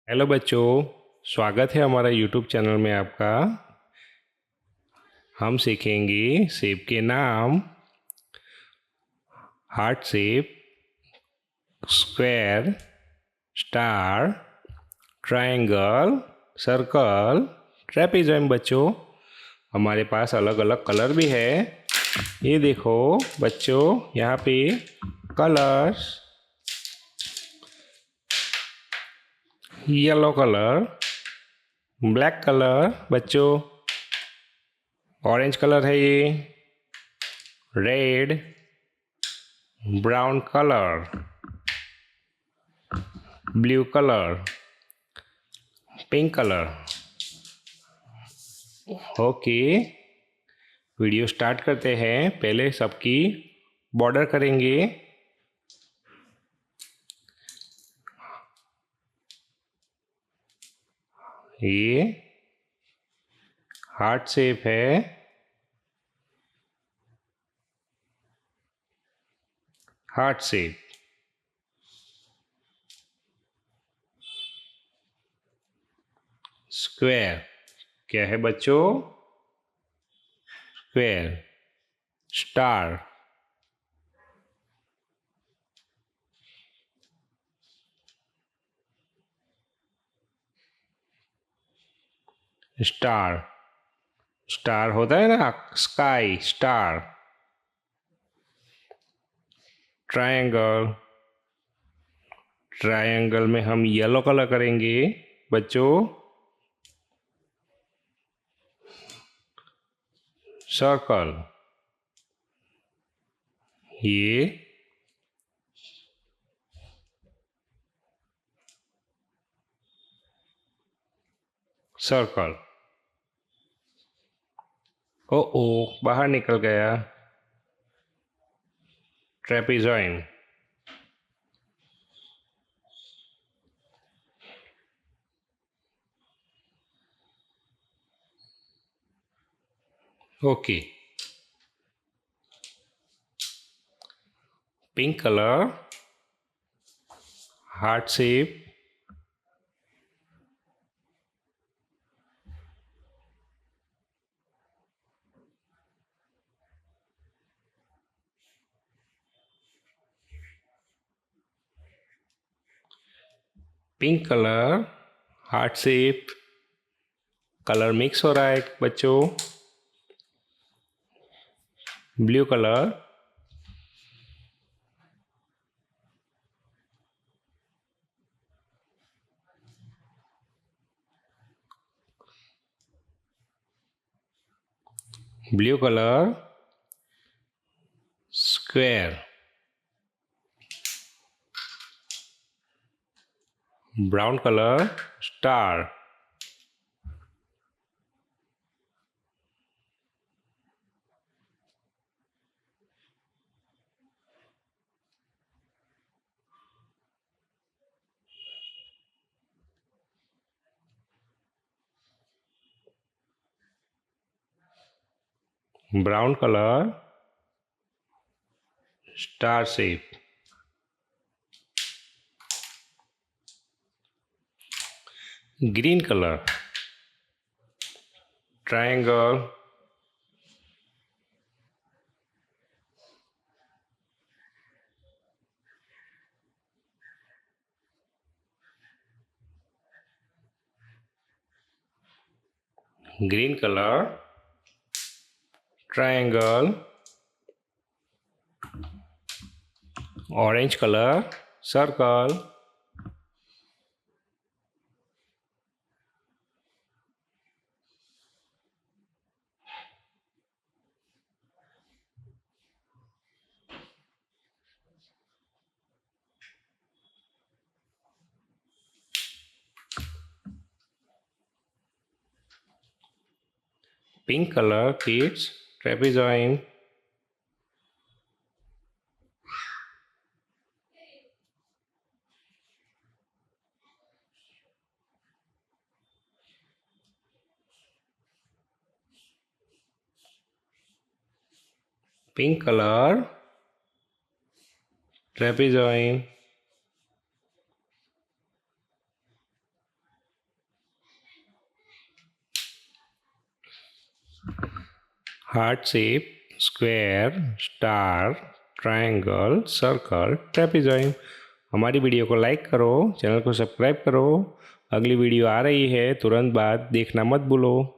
Hello बच्चों, स्वागत है हमारा यूट्यूब चैनल में आपका। हम सीखेंगे शेप के नाम। Heart shape, square, star, triangle, circle, trapezoid. बच्चों, हमारे पास अलग अलग कलर भी है। ये देखो बच्चों, यहाँ पे colours. Yellow colour, black colour बच्चों, ऑरेंज कलर है ये, red, brown colour, blue colour, pink colour. Okay, video start करते हैं। पहले सबकी बॉर्डर करेंगे। ये हार्ट शेप है, हार्ट शेप। स्क्वायर क्या है बच्चों? स्क्वायर। Star, star. स्टार होता है ना, स्काई स्टार। ट्रायंगल, ट्रायंगल में हम येलो कलर करेंगे बच्चों। सर्कल, ये सर्कल। ओ बाहर निकल गया। Trapezoid, okay. Pink colour, heart shape. Pink colour, heart shape. Colour mix हो रहा है बच्चों। Blue colour, blue colour, square. Brown colour, star. Brown colour, star shape. Green colour, triangle. Green colour, triangle. Orange colour, circle. Pink color, kids, trapezoid. Pink color, trapezoid. Heart shape, square, star, triangle, circle, trapezoid. हमारी video को like करो, channel को subscribe करो। अगली video आ रही है, तुरंत बाद देखना मत भूलो।